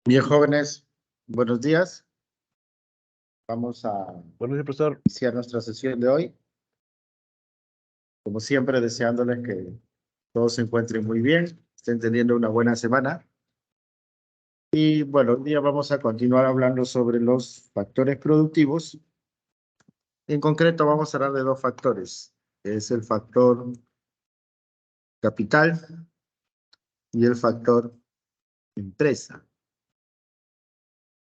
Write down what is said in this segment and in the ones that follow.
Bien, jóvenes, buenos días. Vamos a Buenos días, profesor. iniciar nuestra sesión de hoy. Como siempre, deseándoles que todos se encuentren muy bien, estén teniendo una buena semana. Y bueno, hoy día vamos a continuar hablando sobre los factores productivos. En concreto, vamos a hablar de dos factores, que es el factor capital y el factor empresa.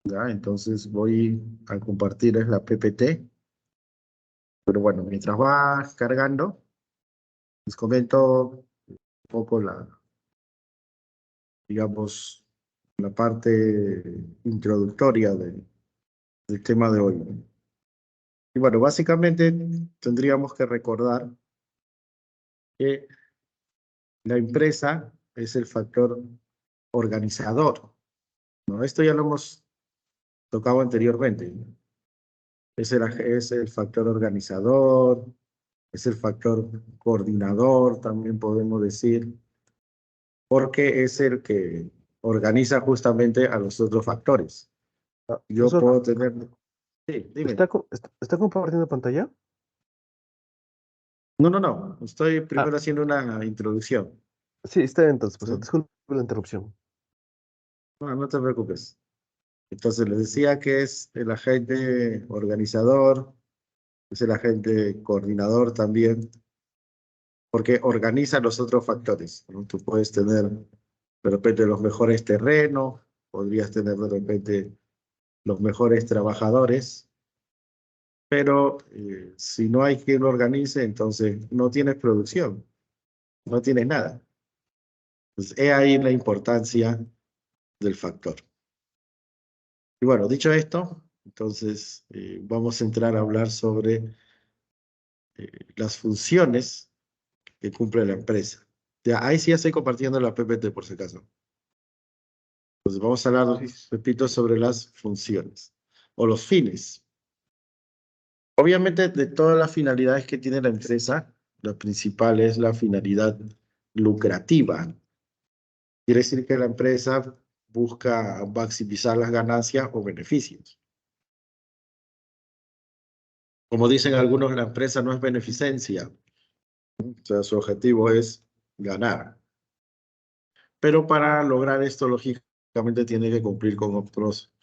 ¿Ya? Entonces voy a compartirles la PPT. Pero bueno, mientras va cargando, les comento un poco digamos, la parte introductoria del tema de hoy. Y bueno, básicamente tendríamos que recordar que la empresa es el factor organizador, ¿no? Esto ya lo hemos tocado anteriormente, ¿no? Es el factor organizador, es el factor coordinador, también podemos decir, porque es el que organiza justamente a los otros factores. Yo Profesor, puedo tener... Sí, dime. ¿está compartiendo pantalla? No. Estoy Ah, primero haciendo una introducción. sí, está bien entonces, ¿Sí? profesor. Disculpe la interrupción. No te preocupes. Entonces, les decía que es el agente organizador, es el agente coordinador también, porque organiza los otros factores, ¿no? Tú puedes tener de repente los mejores terrenos, podrías tener de repente los mejores trabajadores, pero si no hay quien lo organice, entonces no tienes producción, no tienes nada. Entonces, he ahí la importancia del factor. Y bueno, dicho esto, entonces vamos a entrar a hablar sobre las funciones que cumple la empresa. Ya, ahí sí ya estoy compartiendo la PPT por si acaso. Entonces vamos a hablar, Sí. repito, sobre las funciones o los fines. Obviamente, de todas las finalidades que tiene la empresa, la principal es la finalidad lucrativa. Quiere decir que la empresa busca maximizar las ganancias o beneficios. Como dicen algunos, la empresa no es beneficencia, o sea, su objetivo es ganar. Pero para lograr esto, lógicamente, tiene que cumplir con otros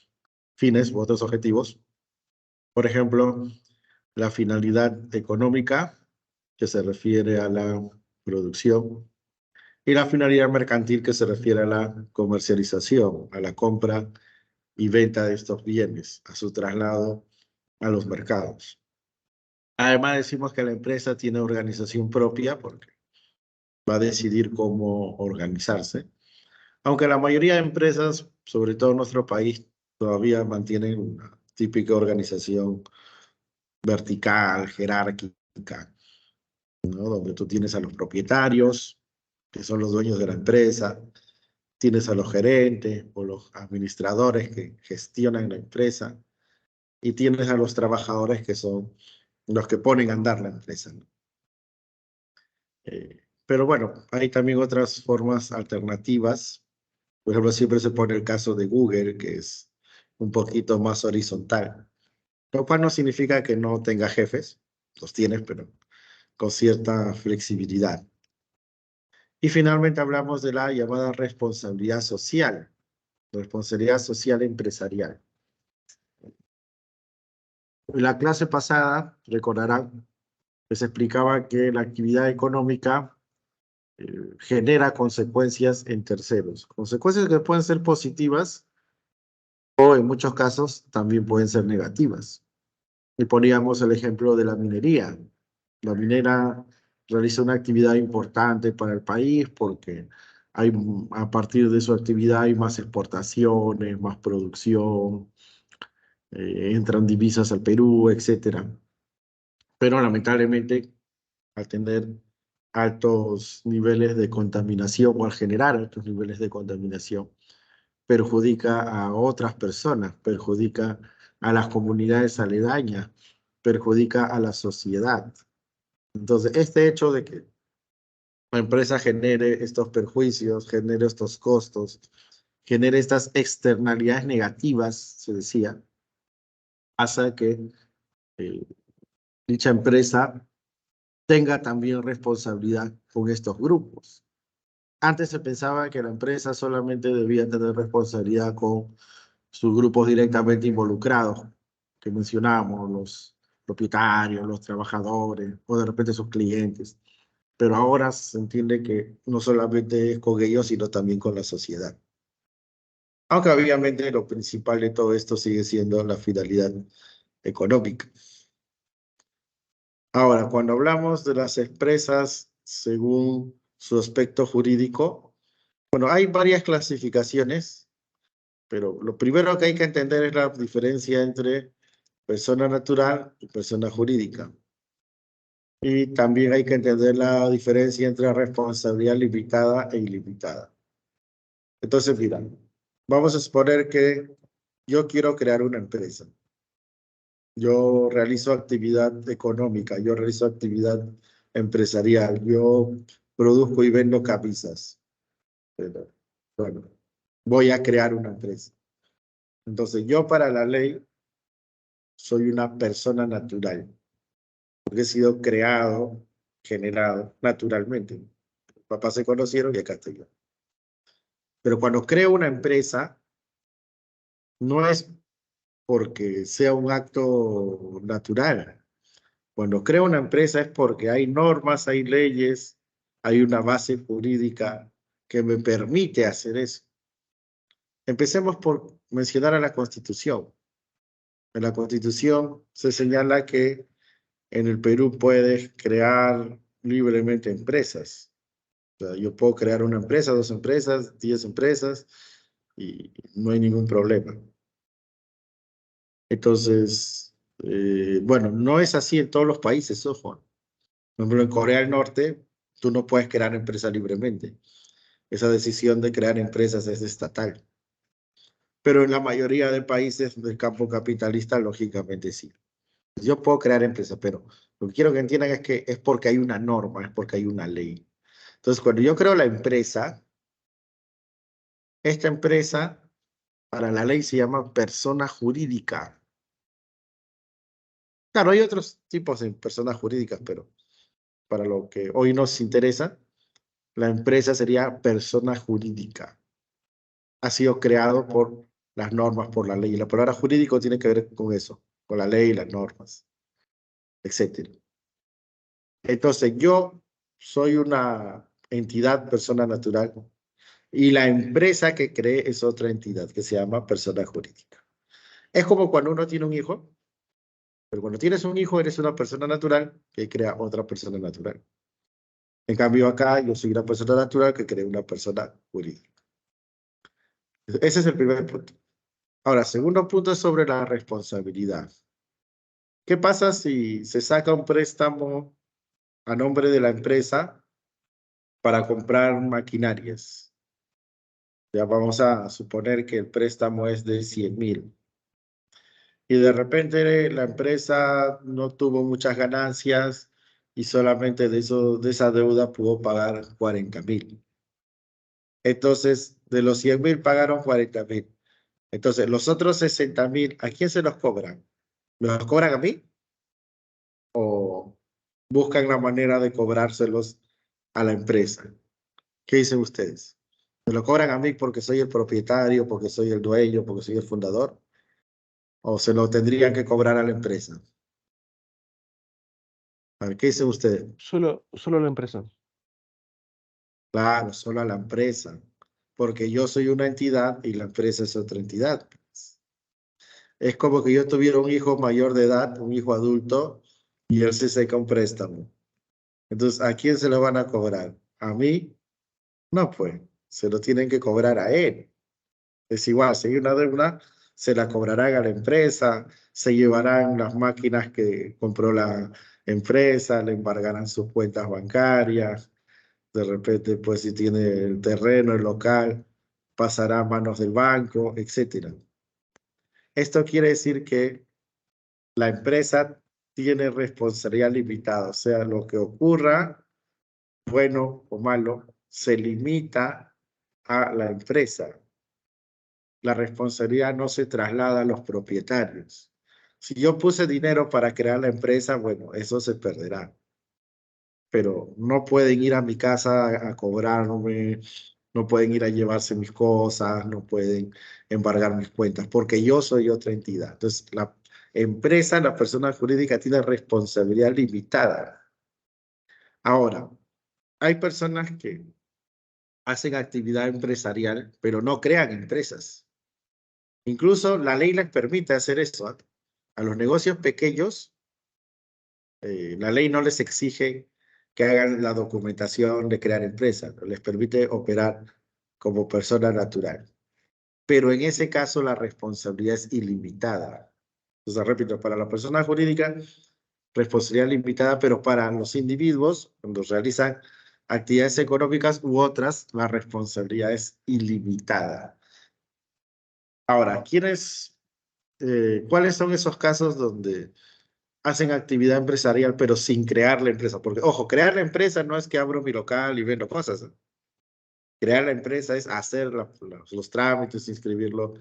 fines u otros objetivos. Por ejemplo, la finalidad económica, que se refiere a la producción, y la finalidad mercantil, que se refiere a la comercialización, a la compra y venta de estos bienes, a su traslado a los mercados. Además, decimos que la empresa tiene organización propia porque va a decidir cómo organizarse. Aunque la mayoría de empresas, sobre todo en nuestro país, todavía mantienen una típica organización vertical, jerárquica, ¿no? Donde tú tienes a los propietarios, que son los dueños de la empresa, tienes a los gerentes o los administradores que gestionan la empresa, y tienes a los trabajadores que son los que ponen a andar la empresa, ¿no? Pero bueno, hay también otras formas alternativas. Por ejemplo, siempre se pone el caso de Google, que es un poquito más horizontal, lo cual no significa que no tenga jefes, los tienes, pero con cierta flexibilidad. Y finalmente hablamos de la llamada responsabilidad social empresarial. En la clase pasada, recordarán, les explicaba que la actividad económica genera consecuencias en terceros, consecuencias que pueden ser positivas o en muchos casos también pueden ser negativas. Y poníamos el ejemplo de la minería. La minera realiza una actividad importante para el país porque hay, a partir de su actividad hay más exportaciones, más producción, entran divisas al Perú, etcétera. Pero lamentablemente, al tener altos niveles de contaminación o al generar altos niveles de contaminación, perjudica a otras personas, perjudica a las comunidades aledañas, perjudica a la sociedad. Entonces, este hecho de que la empresa genere estos perjuicios, genere estos costos, genera estas externalidades negativas, se decía, hace que dicha empresa tenga también responsabilidad con estos grupos. Antes se pensaba que la empresa solamente debía tener responsabilidad con sus grupos directamente involucrados, que mencionábamos, los propietarios, los trabajadores, o de repente sus clientes. Pero ahora se entiende que no solamente es con ellos, sino también con la sociedad. Aunque obviamente lo principal de todo esto sigue siendo la finalidad económica. Ahora, cuando hablamos de las empresas según su aspecto jurídico, bueno, hay varias clasificaciones, pero lo primero que hay que entender es la diferencia entre persona natural y persona jurídica. Y también hay que entender la diferencia entre responsabilidad limitada e ilimitada. Entonces, mira, vamos a suponer que yo quiero crear una empresa. Yo realizo actividad económica, yo realizo actividad empresarial, yo produzco y vendo camisas. Pero, bueno, voy a crear una empresa. Entonces, yo para la ley soy una persona natural, porque he sido creado, generado naturalmente. Mis papás se conocieron y acá estoy yo. Pero cuando creo una empresa, no es porque sea un acto natural. Cuando creo una empresa es porque hay normas, hay leyes, hay una base jurídica que me permite hacer eso. Empecemos por mencionar a la Constitución. En la Constitución se señala que en el Perú puedes crear libremente empresas. O sea, yo puedo crear una empresa, 2 empresas, 10 empresas y no hay ningún problema. Entonces, bueno, no es así en todos los países, ojo. Por ejemplo, en Corea del Norte, tú no puedes crear empresas libremente. Esa decisión de crear empresas es estatal. Pero en la mayoría de países del campo capitalista, lógicamente sí. Yo puedo crear empresas, pero lo que quiero que entiendan es que es porque hay una norma, es porque hay una ley. Entonces, cuando yo creo la empresa, esta empresa, para la ley se llama persona jurídica. Claro, hay otros tipos de personas jurídicas, pero para lo que hoy nos interesa, la empresa sería persona jurídica. Ha sido creado por las normas, por la ley. Y la palabra jurídico tiene que ver con eso, con la ley, las normas, etcétera. Entonces, yo soy una entidad, persona natural, y la empresa que cree es otra entidad que se llama persona jurídica. Es como cuando uno tiene un hijo, pero cuando tienes un hijo eres una persona natural que crea otra persona natural. En cambio acá yo soy una persona natural que crea una persona jurídica. Ese es el primer punto. Ahora, segundo punto es sobre la responsabilidad. ¿Qué pasa si se saca un préstamo a nombre de la empresa para comprar maquinarias? Ya vamos a suponer que el préstamo es de 100.000. Y de repente la empresa no tuvo muchas ganancias y solamente de esa deuda pudo pagar 40.000. Entonces, de los 100.000 pagaron 40.000. Entonces, los otros 60.000, ¿a quién se los cobran? ¿Me los cobran a mí? ¿O buscan la manera de cobrárselos a la empresa? ¿Qué dicen ustedes? ¿Me lo cobran a mí porque soy el propietario, porque soy el dueño, porque soy el fundador? ¿O se lo tendrían que cobrar a la empresa? A ver, ¿qué dicen ustedes? Solo la empresa. Claro, solo a la empresa, porque yo soy una entidad y la empresa es otra entidad. Es como que yo tuviera un hijo mayor de edad, un hijo adulto, y él se saca un préstamo. Entonces, ¿a quién se lo van a cobrar? ¿A mí? No, pues, se lo tienen que cobrar a él. Es igual, si hay una deuda, se la cobrarán a la empresa, se llevarán las máquinas que compró la empresa, le embargarán sus cuentas bancarias. De repente, pues si tiene el terreno, el local, pasará a manos del banco, etcétera. Esto quiere decir que la empresa tiene responsabilidad limitada, o sea, lo que ocurra, bueno o malo, se limita a la empresa. la responsabilidad no se traslada a los propietarios. Si yo puse dinero para crear la empresa, bueno, eso se perderá. Pero no pueden ir a mi casa a cobrarme, no pueden ir a llevarse mis cosas, no pueden embargar mis cuentas, porque yo soy otra entidad. Entonces, la empresa, la persona jurídica, tiene responsabilidad limitada. Ahora, hay personas que hacen actividad empresarial, pero no crean empresas. Incluso la ley les permite hacer eso, ¿ah? A los negocios pequeños, la ley no les exige que hagan la documentación de crear empresa, les permite operar como persona natural. Pero en ese caso la responsabilidad es ilimitada. Entonces, repito, para la persona jurídica, responsabilidad limitada, pero para los individuos, cuando realizan actividades económicas u otras, la responsabilidad es ilimitada. Ahora, ¿cuáles son esos casos donde hacen actividad empresarial pero sin crear la empresa? Porque, ojo, crear la empresa no es que abro mi local y vendo cosas, ¿no? Crear la empresa es hacer los trámites, inscribirlo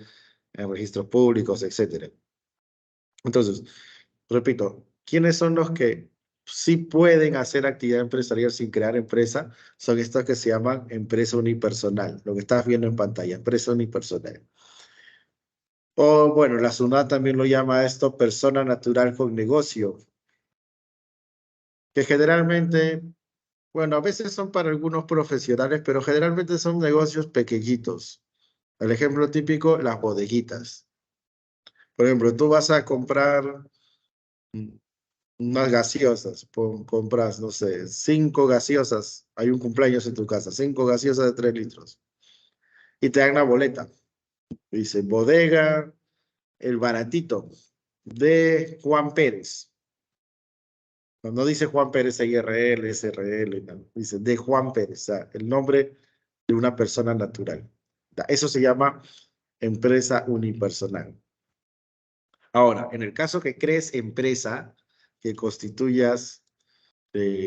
en registros públicos, etcétera. Entonces, repito, ¿quiénes son los que sí pueden hacer actividad empresarial sin crear empresa? Son estos que se llaman empresa unipersonal, lo que estás viendo en pantalla, empresa unipersonal. O bueno, la SUNAT también lo llama a esto persona natural con negocio, que generalmente, bueno, a veces son para algunos profesionales, pero generalmente son negocios pequeñitos. El ejemplo típico, las bodeguitas. Por ejemplo, tú vas a comprar mm, unas gaseosas, compras, no sé, 5 gaseosas, hay un cumpleaños en tu casa, 5 gaseosas de 3 litros, y te dan una boleta. Dice, bodega, el baratito, de Juan Pérez. Cuando dice Juan Pérez, hay IRL, SRL, no, dice de Juan Pérez, o sea, el nombre de una persona natural. Eso se llama empresa unipersonal. Ahora, en el caso que crees empresa, que constituyas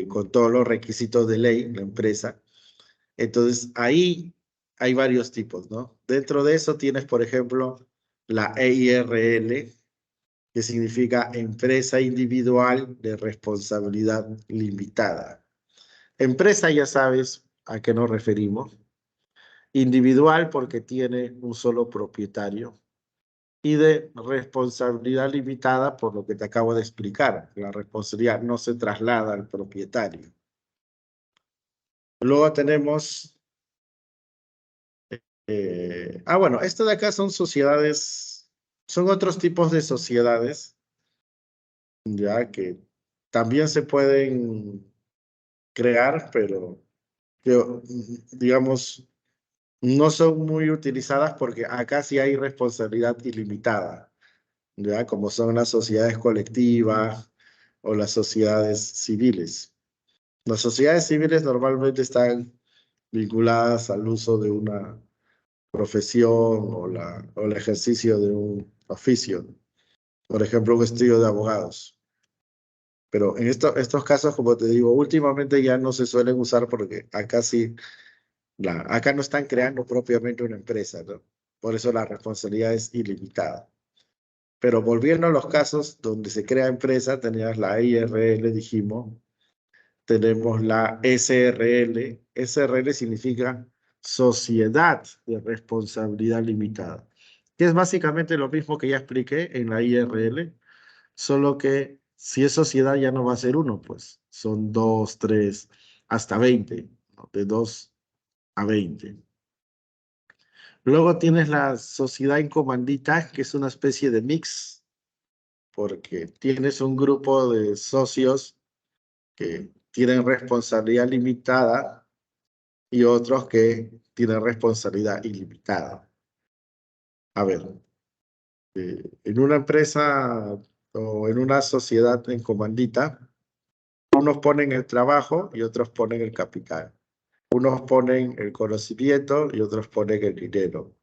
con todos los requisitos de ley, la empresa, entonces ahí hay varios tipos, ¿no? Dentro de eso tienes, por ejemplo, la EIRL, que significa empresa individual de responsabilidad limitada. Empresa, ya sabes a qué nos referimos. Individual porque tiene un solo propietario. Y de responsabilidad limitada por lo que te acabo de explicar. La responsabilidad no se traslada al propietario. Luego tenemos... bueno, esto de acá son sociedades, son otros tipos de sociedades, ya que también se pueden crear, pero digamos, no son muy utilizadas porque acá sí hay responsabilidad ilimitada, ya como son las sociedades colectivas o las sociedades civiles. Las sociedades civiles normalmente están vinculadas al uso de una profesión o el ejercicio de un oficio, por ejemplo, un estudio de abogados. Pero en estos casos, como te digo, últimamente ya no se suelen usar porque acá sí, acá no están creando propiamente una empresa, ¿no? Por eso la responsabilidad es ilimitada. Pero volviendo a los casos donde se crea empresa, tenías la IRL, dijimos, tenemos la SRL. SRL significa Sociedad de Responsabilidad Limitada, que es básicamente lo mismo que ya expliqué en la IRL, solo que si es sociedad ya no va a ser uno, pues son 2, 3, hasta 20, ¿no? De 2 a 20. Luego tienes la sociedad en comandita, que es una especie de mix, porque tienes un grupo de socios que tienen responsabilidad limitada y otros que tienen responsabilidad ilimitada. A ver, en una empresa o en una sociedad en comandita, unos ponen el trabajo y otros ponen el capital. Unos ponen el conocimiento y otros ponen el dinero.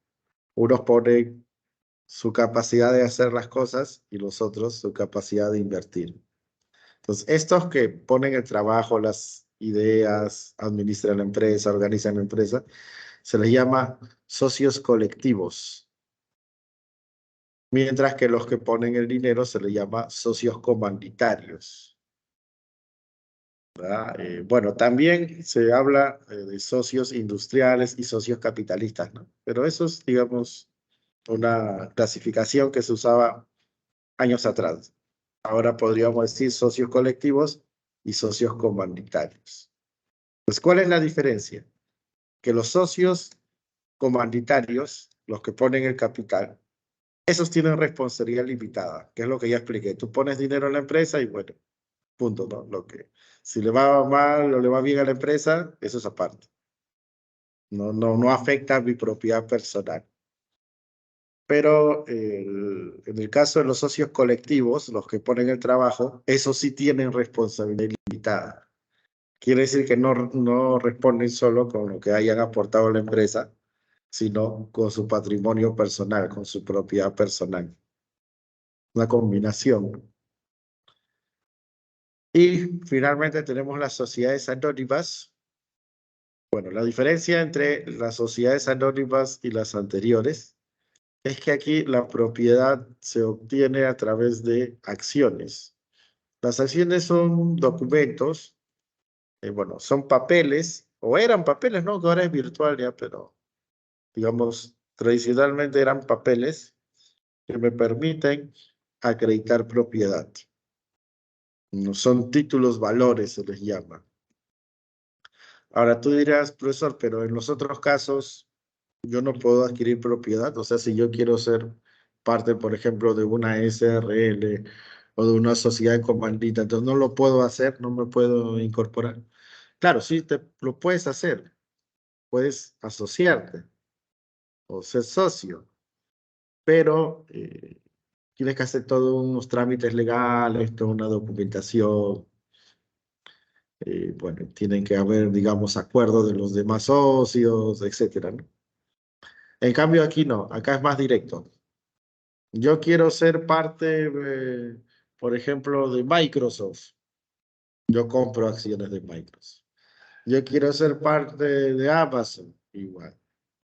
Unos ponen su capacidad de hacer las cosas y los otros su capacidad de invertir. Entonces, estos que ponen el trabajo, las ideas, administran la empresa, organizan la empresa, se les llama socios colectivos. mientras que los que ponen el dinero se les llama socios comunitarios. ¿Verdad? Bueno, también se habla de socios industriales y socios capitalistas, ¿no? Pero eso es, digamos, una clasificación que se usaba años atrás. Ahora podríamos decir socios colectivos y socios comunitarios. Pues, ¿cuál es la diferencia? Que los socios comunitarios, los que ponen el capital, esos tienen responsabilidad limitada, que es lo que ya expliqué. Tú pones dinero en la empresa y bueno, punto, ¿no? Si le va mal o le va bien a la empresa, eso es aparte. No afecta a mi propiedad personal. Pero en el caso de los socios colectivos, los que ponen el trabajo, esos sí tienen responsabilidad limitada. Quiere decir que no responden solo con lo que hayan aportado a la empresa, sino con su patrimonio personal, con su propiedad personal. Una combinación. Y finalmente tenemos las sociedades anónimas. Bueno, la diferencia entre las sociedades anónimas y las anteriores es que aquí la propiedad se obtiene a través de acciones. Las acciones son documentos, bueno, son papeles, o eran papeles, ¿no? Que ahora es virtual ya, pero digamos, tradicionalmente eran papeles que me permiten acreditar propiedad. No son títulos valores, se les llama. Ahora tú dirás, profesor, pero en los otros casos yo no puedo adquirir propiedad. O sea, si yo quiero ser parte, por ejemplo, de una SRL o de una sociedad comandita, entonces no lo puedo hacer, no me puedo incorporar. Claro, sí, lo puedes hacer. Puedes asociarte o ser socio, pero tienes que hacer todos unos trámites legales, toda una documentación. Bueno, tienen que haber, digamos, acuerdos de los demás socios, etcétera, ¿no? En cambio, aquí no, acá es más directo. Yo quiero ser parte, por ejemplo, de Microsoft. Yo compro acciones de Microsoft. Yo quiero ser parte de Amazon, igual.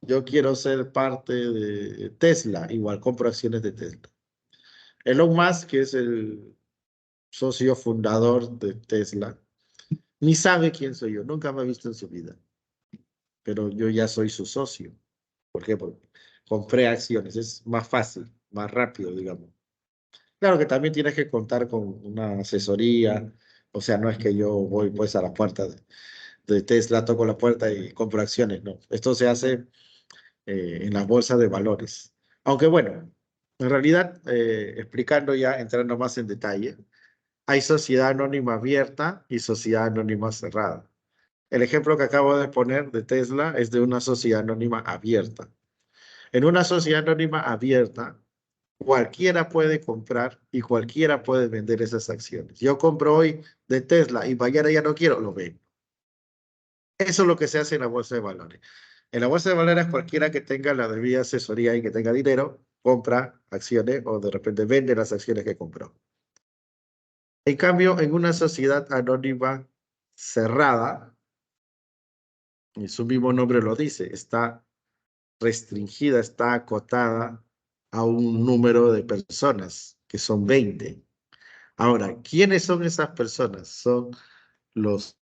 Yo quiero ser parte de Tesla, igual, compro acciones de Tesla. Elon Musk, que es el socio fundador de Tesla, ni sabe quién soy yo, nunca me ha visto en su vida, pero yo ya soy su socio. ¿Por qué? Porque compré acciones, es más fácil, más rápido, digamos. Claro que también tienes que contar con una asesoría, o sea, no es que yo voy pues a la puerta de Tesla, toco la puerta y compro acciones, no. Esto se hace en las bolsas de valores. Aunque bueno, en realidad, explicando ya, entrando más en detalle, hay sociedad anónima abierta y sociedad anónima cerrada. El ejemplo que acabo de poner de Tesla es de una sociedad anónima abierta. En una sociedad anónima abierta, cualquiera puede comprar y cualquiera puede vender esas acciones. Yo compro hoy de Tesla y mañana ya no quiero, lo vendo. Eso es lo que se hace en la bolsa de valores. En la bolsa de valores, cualquiera que tenga la debida asesoría y que tenga dinero, compra acciones o de repente vende las acciones que compró. En cambio, en una sociedad anónima cerrada, y su mismo nombre lo dice, está restringida, está acotada a un número de personas, que son 20. Ahora, ¿quiénes son esas personas? Son los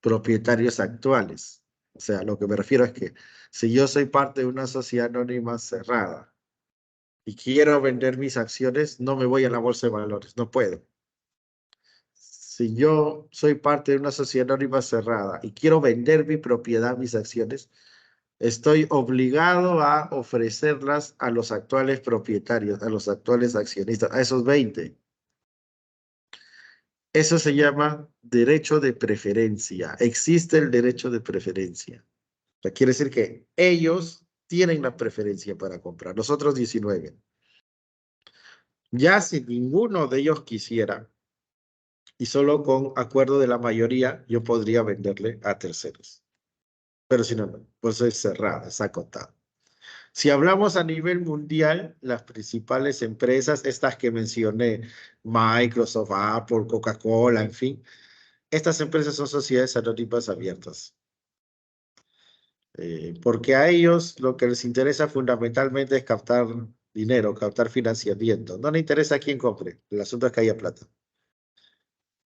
propietarios actuales. O sea, lo que me refiero es que si yo soy parte de una sociedad anónima cerrada y quiero vender mis acciones, no me voy a la bolsa de valores, no puedo. Si yo soy parte de una sociedad anónima cerrada y quiero vender mi propiedad, mis acciones, estoy obligado a ofrecerlas a los actuales propietarios, a los actuales accionistas, a esos 20. Eso se llama derecho de preferencia. Existe el derecho de preferencia. O sea, quiere decir que ellos tienen la preferencia para comprar, los otros 19. Ya si ninguno de ellos quisiera, y solo con acuerdo de la mayoría, yo podría venderle a terceros. Pero si no, no, pues es cerrada, es acotada. Si hablamos a nivel mundial, las principales empresas, estas que mencioné, Microsoft, Apple, Coca-Cola, en fin, estas empresas son sociedades anónimas abiertas. Porque a ellos lo que les interesa fundamentalmente es captar dinero, captar financiamiento. No le interesa a quién compre, el asunto es que haya plata.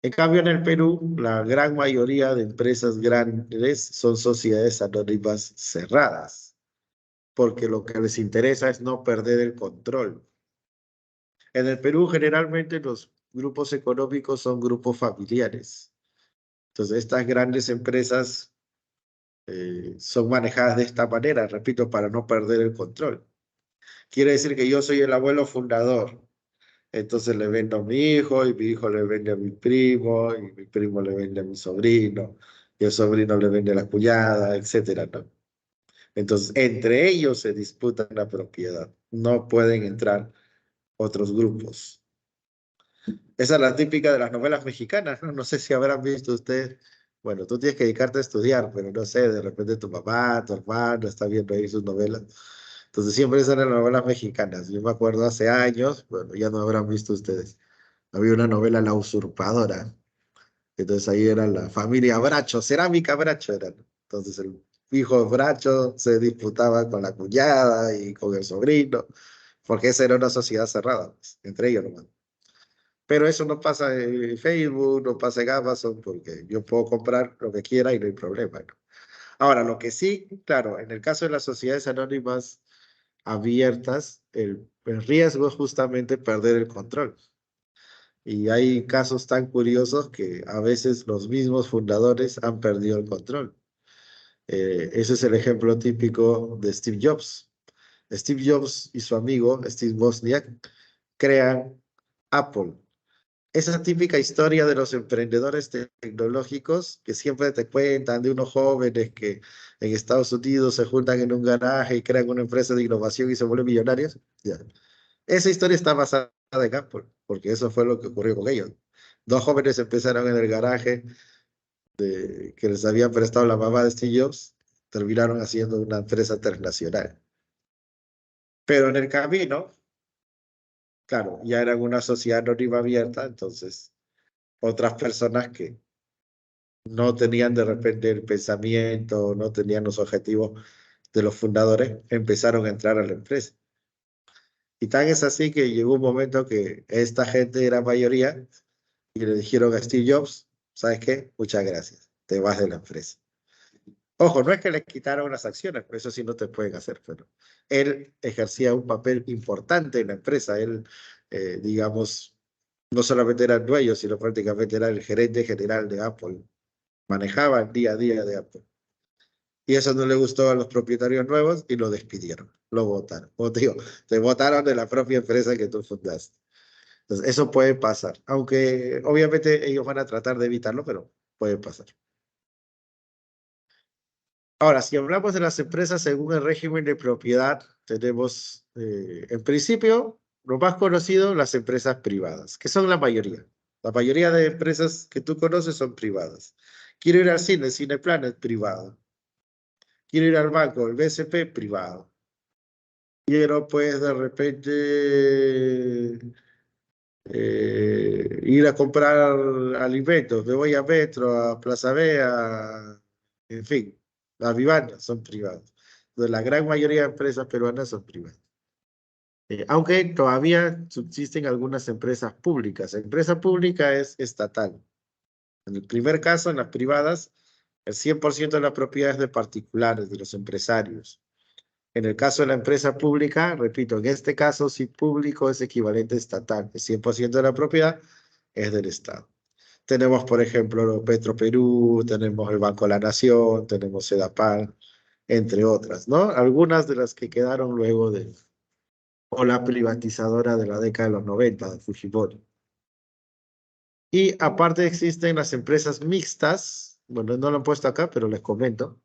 En cambio, en el Perú, la gran mayoría de empresas grandes son sociedades anónimas cerradas, porque lo que les interesa es no perder el control. En el Perú, generalmente los grupos económicos son grupos familiares. Entonces, estas grandes empresas son manejadas de esta manera, repito, para no perder el control. Quiere decir que yo soy el abuelo fundador. Entonces le vendo a mi hijo y mi hijo le vende a mi primo y mi primo le vende a mi sobrino y el sobrino le vende a la cuñada, etcétera, ¿no? Entonces, entre ellos se disputan la propiedad. No pueden entrar otros grupos. Esa es la típica de las novelas mexicanas, ¿no? No sé si habrán visto ustedes. Bueno, tú tienes que dedicarte a estudiar, pero no sé, de repente tu papá, tu hermano está viendo ahí sus novelas. Entonces siempre son las novelas mexicanas. Yo me acuerdo hace años, bueno, ya no habrán visto ustedes. Había una novela, La Usurpadora. Entonces ahí era la familia Bracho, Cerámica Bracho era, ¿no? Entonces el hijo Bracho se disputaba con la cuñada y con el sobrino, porque esa era una sociedad cerrada, pues, entre ellos nomás. Pero eso no pasa en Facebook, no pasa en Amazon, porque yo puedo comprar lo que quiera y no hay problema, ¿no? Ahora, lo que sí, claro, en el caso de las sociedades anónimas abiertas, el riesgo es justamente perder el control. Y hay casos tan curiosos que a veces los mismos fundadores han perdido el control. Ese es el ejemplo típico de Steve Jobs. Steve Jobs y su amigo Steve Wozniak crean Apple. Esa típica historia de los emprendedores tecnológicos que siempre te cuentan de unos jóvenes que en Estados Unidos se juntan en un garaje y crean una empresa de innovación y se vuelven millonarios. Ya. Esa historia está basada en Apple, porque eso fue lo que ocurrió con ellos. Dos jóvenes empezaron en el garaje que les había prestado la mamá de Steve Jobs, terminaron haciendo una empresa transnacional. Pero en el camino, claro, ya eran una sociedad anónima abierta, entonces otras personas que no tenían de repente el pensamiento, no tenían los objetivos de los fundadores, empezaron a entrar a la empresa. Y tan es así que llegó un momento que esta gente era mayoría y le dijeron a Steve Jobs, ¿sabes qué? Muchas gracias, te vas de la empresa. Ojo, no es que le quitaron las acciones, pero eso sí no te pueden hacer, pero él ejercía un papel importante en la empresa, él, digamos, no solamente era el dueño, sino prácticamente era el gerente general de Apple, manejaba el día a día de Apple. Y eso no le gustó a los propietarios nuevos y lo despidieron, lo votaron. Como te digo, te votaron de la propia empresa que tú fundaste. Entonces, eso puede pasar, aunque obviamente ellos van a tratar de evitarlo, pero puede pasar. Ahora, si hablamos de las empresas según el régimen de propiedad, tenemos, en principio, lo más conocido, las empresas privadas, que son la mayoría. La mayoría de empresas que tú conoces son privadas. Quiero ir al cine, Cineplan es privado. Quiero ir al banco, el BCP, privado. Quiero, pues, de repente, ir a comprar alimentos. Me voy a Metro, a Plaza B, en fin, las vivandas son privadas. Entonces, la gran mayoría de empresas peruanas son privadas. Aunque todavía subsisten algunas empresas públicas. La empresa pública es estatal. En el primer caso, en las privadas, el 100% de la propiedad es de particulares, de los empresarios. En el caso de la empresa pública, repito, en este caso, si público es equivalente a estatal, el 100% de la propiedad es del Estado. Tenemos, por ejemplo, Petroperú, tenemos el Banco de la Nación, tenemos Sedapal, entre otras, ¿no? Algunas de las que quedaron luego o la privatizadora de la década de los 90, de Fujimori. Y aparte existen las empresas mixtas, bueno, no lo han puesto acá, pero les comento.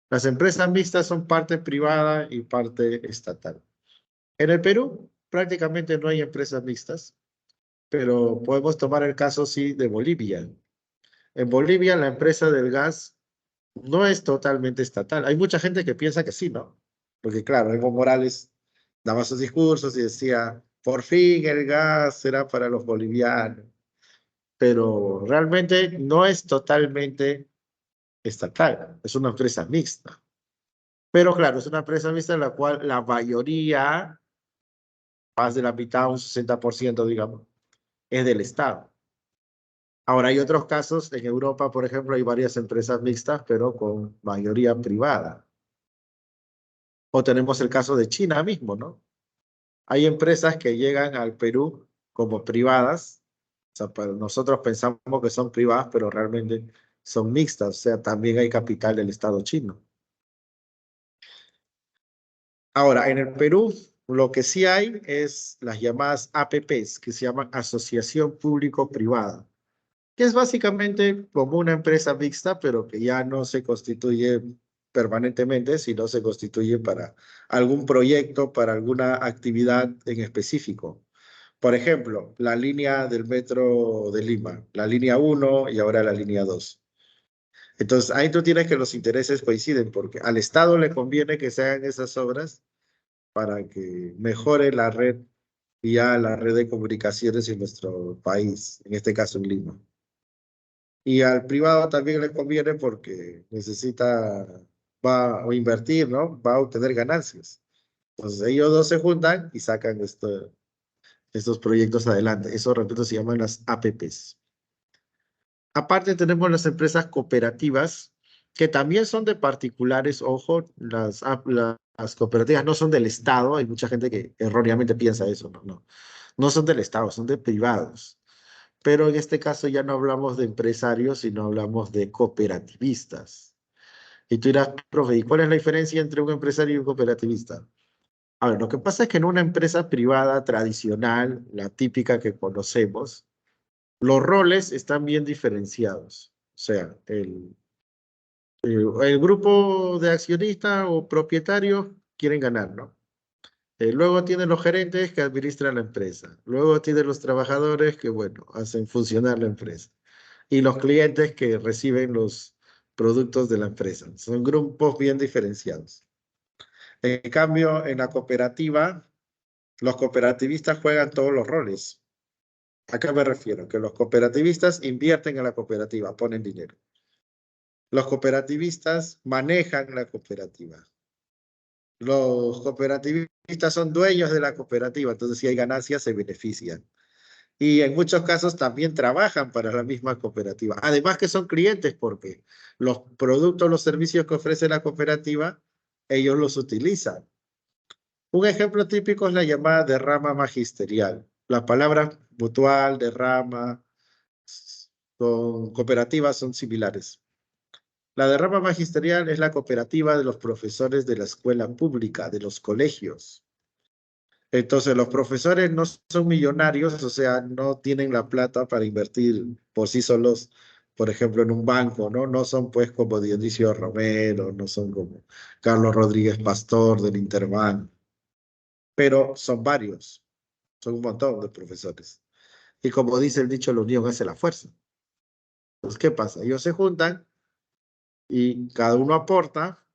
Las empresas mixtas son parte privada y parte estatal. En el Perú prácticamente no hay empresas mixtas, pero podemos tomar el caso, sí, de Bolivia. En Bolivia la empresa del gas no es totalmente estatal. Hay mucha gente que piensa que sí, ¿no? Porque claro, Evo Morales daba sus discursos y decía, por fin el gas será para los bolivianos, pero realmente no es totalmente estatal, es una empresa mixta. Pero claro, es una empresa mixta en la cual la mayoría más de la mitad, un 60%, digamos, es del Estado. Ahora, hay otros casos, en Europa, por ejemplo, hay varias empresas mixtas, pero con mayoría privada. O tenemos el caso de China mismo, ¿no? Hay empresas que llegan al Perú como privadas, o sea, nosotros pensamos que son privadas, pero realmente son mixtas, o sea, también hay capital del Estado chino. Ahora, en el Perú, lo que sí hay es las llamadas APPs, que se llaman Asociación Público-Privada, que es básicamente como una empresa mixta, pero que ya no se constituye permanentemente, sino se constituye para algún proyecto, para alguna actividad en específico. Por ejemplo, la línea del metro de Lima, la línea 1 y ahora la línea 2. Entonces, ahí tú tienes que los intereses coinciden, porque al Estado le conviene que se hagan esas obras para que mejore la red y ya la red de comunicaciones en nuestro país, en este caso en Lima. Y al privado también le conviene porque necesita, va a invertir, ¿no? Va a obtener ganancias. Entonces ellos dos se juntan y sacan estos proyectos adelante. Eso, repito, se llaman las APPs. Aparte tenemos las empresas cooperativas, que también son de particulares. Ojo, las cooperativas no son del Estado. Hay mucha gente que erróneamente piensa eso. No, no. No son del Estado, son de privados. Pero en este caso ya no hablamos de empresarios, sino hablamos de cooperativistas. Y tú dirás, profe, ¿y cuál es la diferencia entre un empresario y un cooperativista? A ver, lo que pasa es que en una empresa privada tradicional, la típica que conocemos, los roles están bien diferenciados. O sea, el grupo de accionistas o propietarios quieren ganar, ¿no? Luego tienen los gerentes que administran la empresa. Luego tienen los trabajadores que, bueno, hacen funcionar la empresa. Y los clientes que reciben los productos de la empresa. Son grupos bien diferenciados. En cambio, en la cooperativa, los cooperativistas juegan todos los roles. ¿A qué me refiero? Que los cooperativistas invierten en la cooperativa, ponen dinero. Los cooperativistas manejan la cooperativa. Los cooperativistas son dueños de la cooperativa, entonces si hay ganancias se benefician. Y en muchos casos también trabajan para la misma cooperativa. Además que son clientes porque los productos, los servicios que ofrece la cooperativa, ellos los utilizan. Un ejemplo típico es la llamada derrama magisterial. Las palabras mutual, derrama, con cooperativas son similares. La derrama magisterial es la cooperativa de los profesores de la escuela pública, de los colegios. Entonces, los profesores no son millonarios, o sea, no tienen la plata para invertir por sí solos, por ejemplo, en un banco, ¿no? No son pues como Dionisio Romero, no son como Carlos Rodríguez Pastor del Interbank, pero son varios, son un montón de profesores. Y como dice el dicho, la unión hace la fuerza. Entonces, ¿qué pasa? Ellos se juntan y cada uno aporta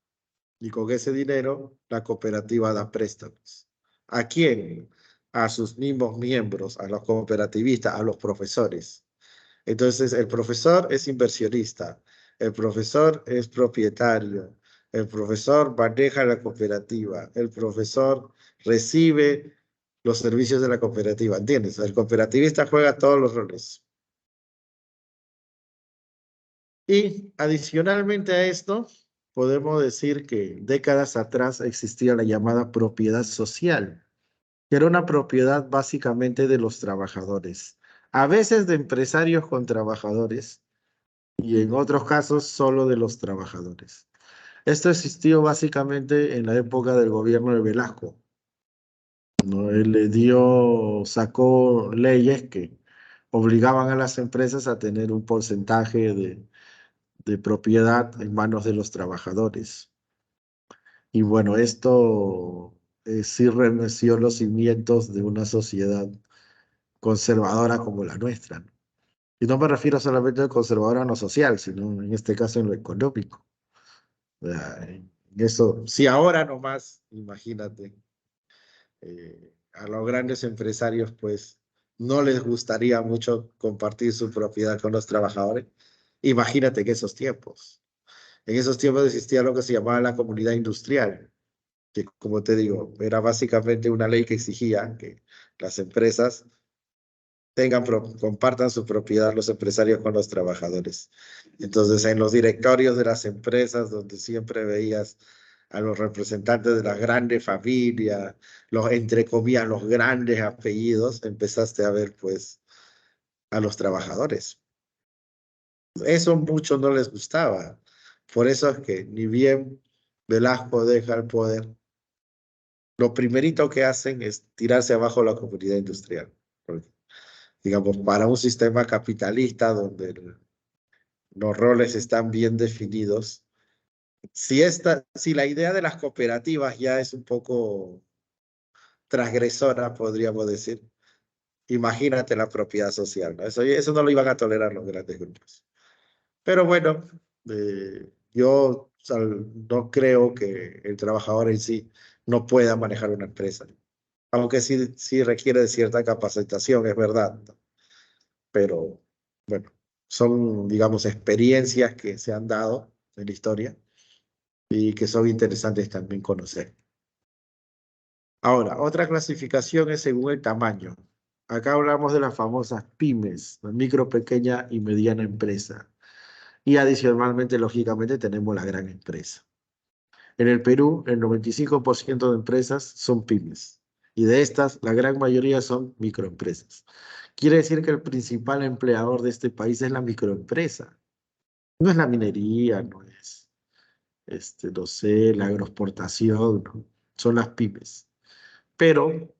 y con ese dinero la cooperativa da préstamos. ¿A quién? A sus mismos miembros, a los cooperativistas, a los profesores. Entonces, el profesor es inversionista, el profesor es propietario, el profesor maneja la cooperativa, el profesor recibe los servicios de la cooperativa, ¿entiendes? El cooperativista juega todos los roles. Y adicionalmente a esto, podemos decir que décadas atrás existía la llamada propiedad social, que era una propiedad básicamente de los trabajadores, a veces de empresarios con trabajadores y en otros casos solo de los trabajadores. Esto existió básicamente en la época del gobierno de Velasco, ¿no? Él sacó leyes que obligaban a las empresas a tener un porcentaje de propiedad en manos de los trabajadores. Y bueno, esto sí remeció los cimientos de una sociedad conservadora como la nuestra, ¿no? Y no me refiero solamente a conservadora en lo social, sino en este caso en lo económico. O sea, en eso, si ahora nomás, imagínate, a los grandes empresarios pues no les gustaría mucho compartir su propiedad con los trabajadores, imagínate que esos tiempos. En esos tiempos existía lo que se llamaba la comunidad industrial. que como te digo, era básicamente una ley que exigía que las empresas compartan su propiedad los empresarios con los trabajadores. Entonces, en los directorios de las empresas, donde siempre veías a los representantes de las grandes familias, los, entre comillas, los grandes apellidos, empezaste a ver, pues, a los trabajadores. Eso mucho no les gustaba. Por eso es que ni bien Velasco deja el poder, lo primerito que hacen es tirarse abajo la comunidad industrial. Porque, digamos, para un sistema capitalista donde los roles están bien definidos, si la idea de las cooperativas ya es un poco transgresora, podríamos decir, imagínate la propiedad social, ¿no? Eso no lo iban a tolerar los grandes grupos. Pero bueno, yo no creo que el trabajador en sí no pueda manejar una empresa, aunque sí requiere de cierta capacitación, es verdad, ¿no? Pero bueno, son, digamos, experiencias que se han dado en la historia y que son interesantes también conocer. Ahora, otra clasificación es según el tamaño. Acá hablamos de las famosas pymes, la micro, pequeña y mediana empresa. Y adicionalmente, lógicamente, tenemos la gran empresa. En el Perú, el 95% de empresas son pymes. Y de estas, la gran mayoría son microempresas. Quiere decir que el principal empleador de este país es la microempresa. No es la minería, no es, no sé, la agroexportación, ¿no? Son las pymes. Pero,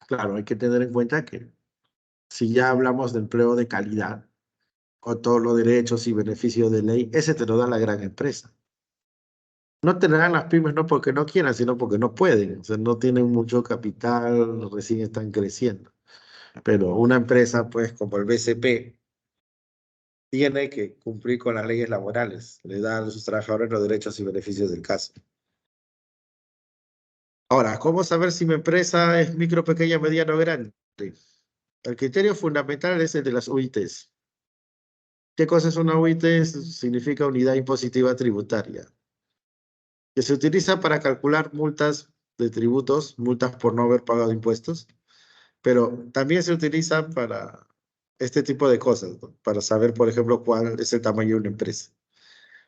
claro, hay que tener en cuenta que si ya hablamos de empleo de calidad, con todos los derechos y beneficios de ley, ese te lo da la gran empresa. No te lo dan las pymes no porque no quieran, sino porque no pueden. O sea, no tienen mucho capital, recién están creciendo. Pero una empresa, pues, como el BCP, tiene que cumplir con las leyes laborales. Le dan a sus trabajadores los derechos y beneficios del caso. Ahora, ¿cómo saber si mi empresa es micro, pequeña, mediana o grande? El criterio fundamental es el de las UITs. ¿Qué cosa es una UIT? Significa unidad impositiva tributaria, que se utiliza para calcular multas de tributos, multas por no haber pagado impuestos, pero también se utiliza para este tipo de cosas, ¿no? Para saber, por ejemplo, cuál es el tamaño de una empresa.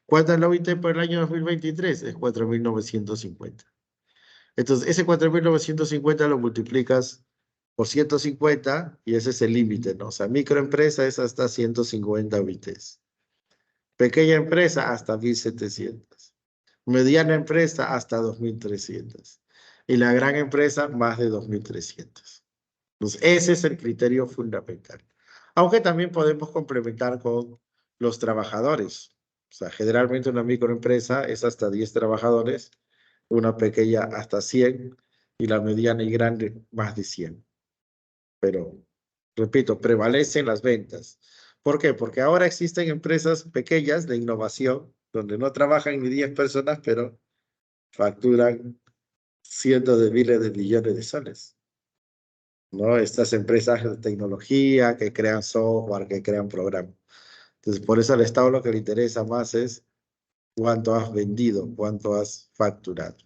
¿Cuánto es la OIT por el año 2023? Es 4.950. Entonces, ese 4.950 lo multiplicas por 150 y ese es el límite, ¿no? O sea, microempresa es hasta 150 OITs. Pequeña empresa hasta 1.700. Mediana empresa hasta 2.300. Y la gran empresa más de 2.300. Entonces, ese es el criterio fundamental. Aunque también podemos complementar con los trabajadores. O sea, generalmente una microempresa es hasta 10 trabajadores, una pequeña hasta 100 y la mediana y grande más de 100. Pero, repito, prevalecen las ventas. ¿Por qué? Porque ahora existen empresas pequeñas de innovación donde no trabajan ni 10 personas, pero facturan cientos de miles de millones de soles, ¿no? Estas empresas de tecnología que crean software, que crean programas. Entonces, por eso al Estado lo que le interesa más es cuánto has vendido, cuánto has facturado.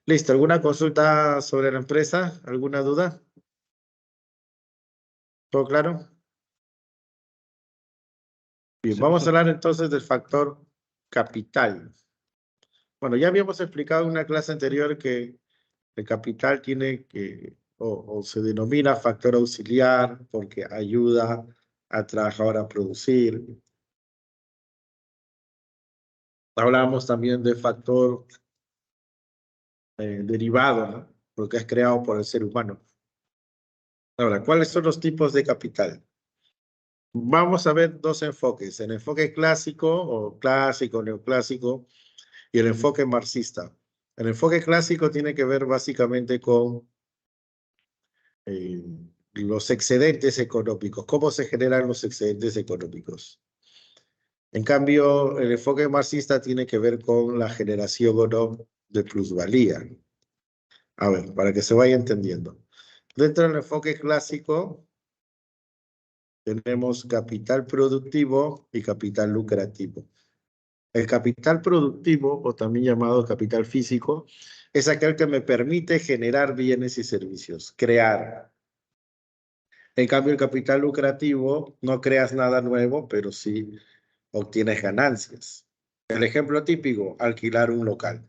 Listo, ¿alguna consulta sobre la empresa? ¿Alguna duda? ¿Todo claro? Bien, Sí, vamos a profesor. hablar entonces del factor capital. Bueno, ya habíamos explicado en una clase anterior que el capital tiene que, o se denomina factor auxiliar porque ayuda al trabajador a producir. Hablábamos también de factor derivado, ¿no? Porque es creado por el ser humano. Ahora, ¿cuáles son los tipos de capital? Vamos a ver dos enfoques, el enfoque clásico o clásico, neoclásico y el enfoque marxista. El enfoque clásico tiene que ver básicamente con eh, los excedentes económicos, cómo se generan los excedentes económicos. En cambio, el enfoque marxista tiene que ver con la generación o no de plusvalía. A ver, para que se vaya entendiendo. Dentro del enfoque clásico tenemos capital productivo y capital lucrativo. El capital productivo, o también llamado capital físico, es aquel que me permite generar bienes y servicios, crear. En cambio, el capital lucrativo, no creas nada nuevo, pero sí obtienes ganancias. El ejemplo típico, alquilar un local.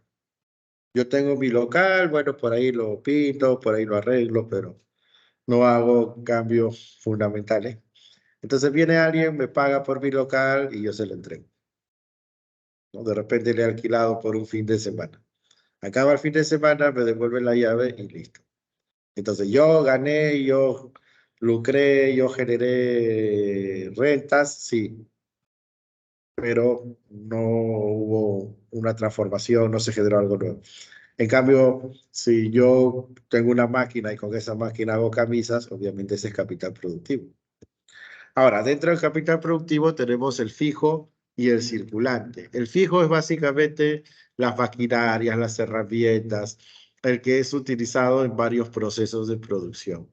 Yo tengo mi local, bueno, por ahí lo pinto, por ahí lo arreglo, pero no hago cambios fundamentales. Entonces viene alguien, me paga por mi local y yo se lo entrego, ¿no? De repente le he alquilado por un fin de semana. Acaba el fin de semana, me devuelven la llave y listo. Entonces yo gané, yo lucré, yo generé rentas, sí, pero no hubo una transformación, no se generó algo nuevo. En cambio, si yo tengo una máquina y con esa máquina hago camisas, obviamente ese es capital productivo. Ahora, dentro del capital productivo tenemos el fijo y el circulante. El fijo es básicamente las maquinarias, las herramientas, el que es utilizado en varios procesos de producción.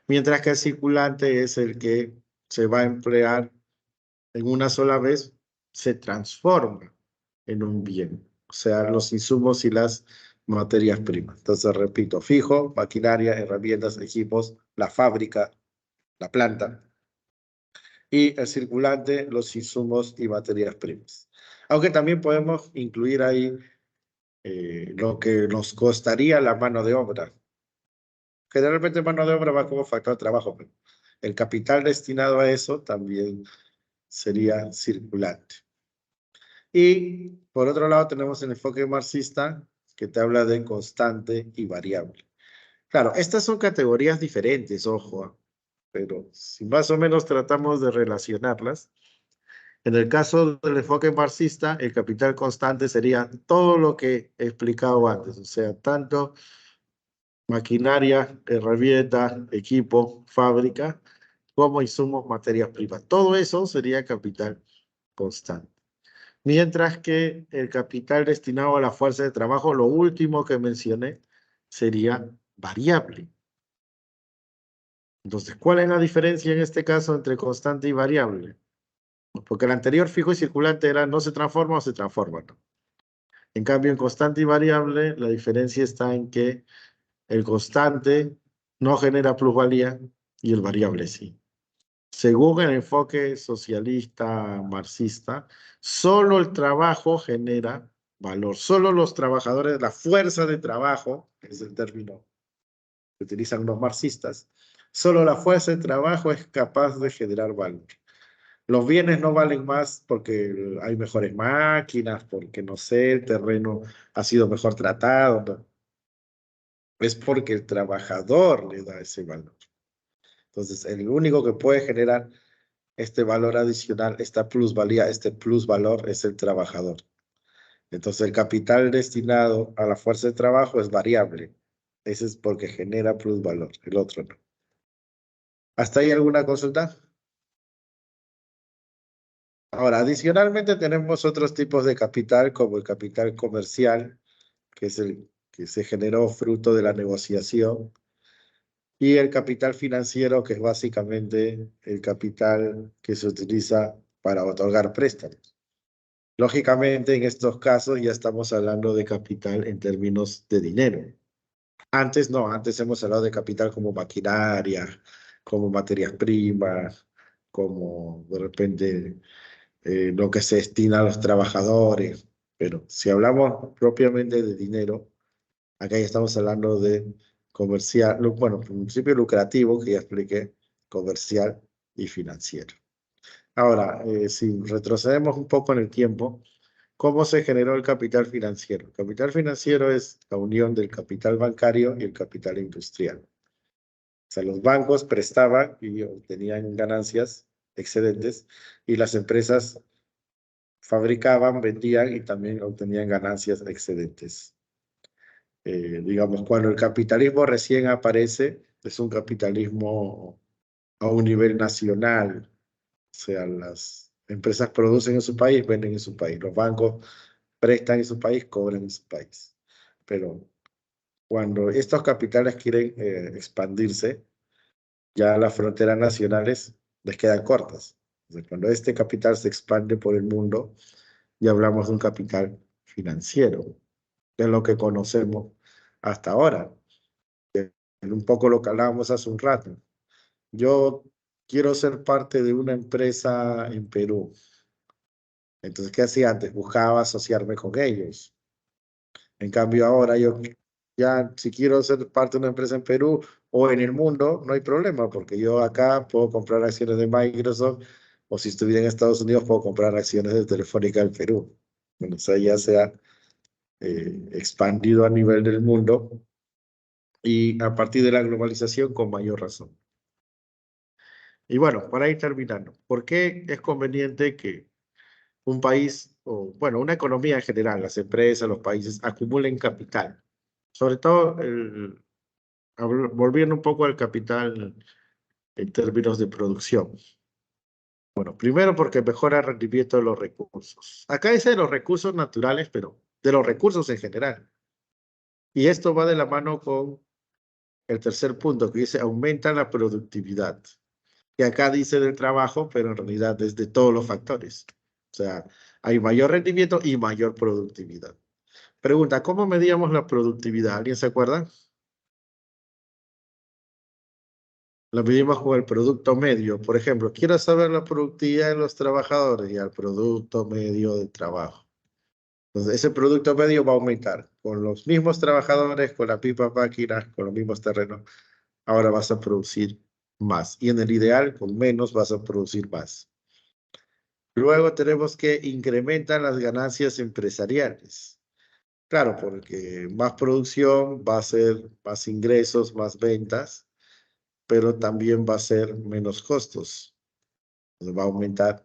Mientras que el circulante es el que se va a emplear en una sola vez, se transforma en un bien, o sea, los insumos y las materias primas. Entonces, repito, fijo, maquinaria, herramientas, equipos, la fábrica, la planta, y el circulante, los insumos y materias primas. Aunque también podemos incluir ahí lo que nos costaría la mano de obra. Generalmente mano de obra va como factor de trabajo, pero el capital destinado a eso también sería circulante. Y por otro lado tenemos el enfoque marxista que te habla de constante y variable. Claro, estas son categorías diferentes, ojo, pero si más o menos tratamos de relacionarlas, en el caso del enfoque marxista, el capital constante sería todo lo que he explicado antes, o sea, tanto maquinaria, herramientas, equipo, fábrica, como insumos, materias primas. Todo eso sería capital constante. Mientras que el capital destinado a la fuerza de trabajo, lo último que mencioné, sería variable. Entonces, ¿cuál es la diferencia en este caso entre constante y variable? Porque el anterior fijo y circulante era no se transforma o se transforma, ¿no? En cambio, en constante y variable, la diferencia está en que el constante no genera plusvalía y el variable sí. Según el enfoque socialista marxista, solo el trabajo genera valor. Solo los trabajadores, la fuerza de trabajo, que es el término que utilizan los marxistas, solo la fuerza de trabajo es capaz de generar valor. Los bienes no valen más porque hay mejores máquinas, porque no sé, el terreno ha sido mejor tratado, no. Es porque el trabajador le da ese valor. Entonces, el único que puede generar este valor adicional, esta plusvalía, este plusvalor es el trabajador. Entonces, el capital destinado a la fuerza de trabajo es variable. Ese es porque genera plusvalor, el otro no. ¿Hasta ahí alguna consulta? Ahora, adicionalmente tenemos otros tipos de capital, como el capital comercial, que es el que se generó fruto de la negociación, y el capital financiero, que es básicamente el capital que se utiliza para otorgar préstamos. Lógicamente, en estos casos ya estamos hablando de capital en términos de dinero. Antes no, antes hemos hablado de capital como maquinaria, como materias primas, como de repente lo que se destina a los trabajadores. Pero si hablamos propiamente de dinero, acá ya estamos hablando de comercial, bueno, en principio lucrativo, que ya expliqué, comercial y financiero. Ahora, si retrocedemos un poco en el tiempo, ¿cómo se generó el capital financiero? El capital financiero es la unión del capital bancario y el capital industrial. O sea, los bancos prestaban y obtenían ganancias excedentes y las empresas fabricaban, vendían y también obtenían ganancias excedentes. Digamos, cuando el capitalismo recién aparece, es un capitalismo a un nivel nacional. O sea, las empresas producen en su país, venden en su país. Los bancos prestan en su país, cobran en su país. Pero cuando estos capitales quieren expandirse, ya las fronteras nacionales les quedan cortas. O sea, cuando este capital se expande por el mundo, y hablamos de un capital financiero, de lo que conocemos hasta ahora. Un poco lo que hablábamos hace un rato. Yo quiero ser parte de una empresa en Perú. Entonces, ¿qué hacía antes? Buscaba asociarme con ellos. En cambio, ahora yo ya, si quiero ser parte de una empresa en Perú o en el mundo, no hay problema, porque yo acá puedo comprar acciones de Microsoft, o si estuviera en Estados Unidos, puedo comprar acciones de Telefónica del Perú. Bueno, o sea, ya se ha expandido a nivel del mundo y a partir de la globalización con mayor razón. Y bueno, para ir terminando, ¿por qué es conveniente que un país, o bueno, una economía en general, las empresas, los países, acumulen capital? Sobre todo, volviendo un poco al capital en términos de producción. Bueno, primero porque mejora el rendimiento de los recursos. Acá dice de los recursos naturales, pero de los recursos en general. Y esto va de la mano con el tercer punto que dice aumenta la productividad. Que acá dice del trabajo, pero en realidad es de todos los factores. O sea, hay mayor rendimiento y mayor productividad. Pregunta, ¿cómo medíamos la productividad? ¿Alguien se acuerda? La medimos con el producto medio. Por ejemplo, quiero saber la productividad de los trabajadores y al producto medio de trabajo. Entonces, ese producto medio va a aumentar. Con los mismos trabajadores, con las mismas máquinas, con los mismos terrenos, ahora vas a producir más. Y en el ideal, con menos vas a producir más. Luego tenemos que incrementar las ganancias empresariales. Claro, porque más producción va a ser más ingresos, más ventas, pero también va a ser menos costos. Entonces va a aumentar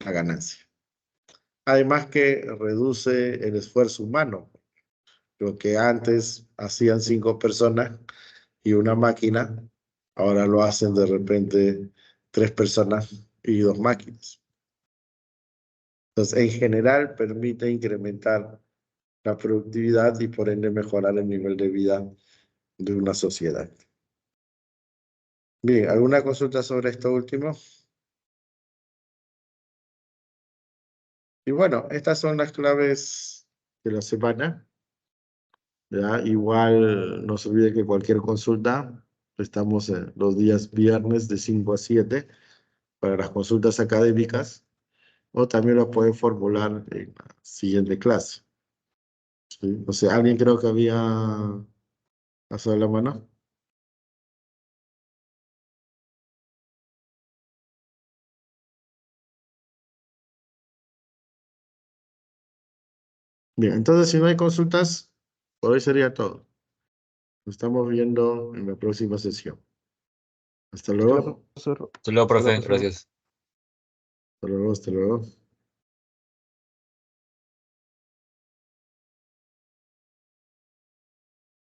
la ganancia. Además que reduce el esfuerzo humano. Lo que antes hacían 5 personas y una máquina, ahora lo hacen de repente 3 personas y 2 máquinas. Entonces, en general, permite incrementar la productividad y por ende mejorar el nivel de vida de una sociedad. Bien, ¿alguna consulta sobre esto último? Y bueno, estas son las claves de la semana. ¿Ya? Igual no se olvide que cualquier consulta, estamos los días viernes de 5 a 7 para las consultas académicas, o también lo pueden formular en la siguiente clase. ¿Sí? O sea, alguien creo que había alzado la mano. Bien, entonces si no hay consultas, por hoy sería todo. Nos estamos viendo en la próxima sesión. Hasta Hasta luego. luego, profesor. Hasta luego, Hasta luego, profe. profesor. Gracias. Hasta luego, hasta luego.